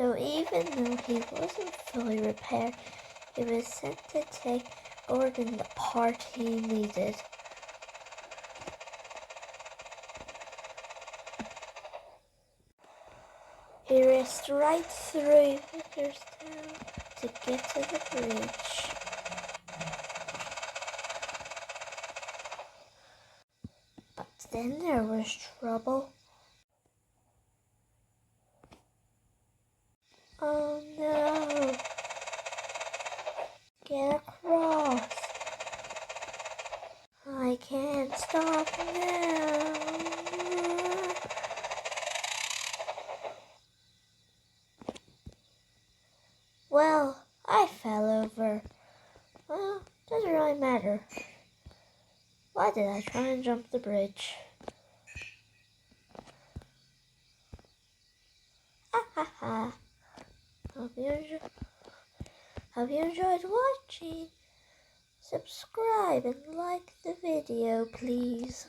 So even though he wasn't fully repaired, he was sent to take Gordon the part he needed. He raced right through Vicarstown to get to the bridge. But then there was trouble. Oh no! Get across! I can't stop now! Well, I fell over. Well, doesn't really matter. Why did I try and jump the bridge? Ha ha ha! Hope you enjoyed watching. Subscribe and like the video, please.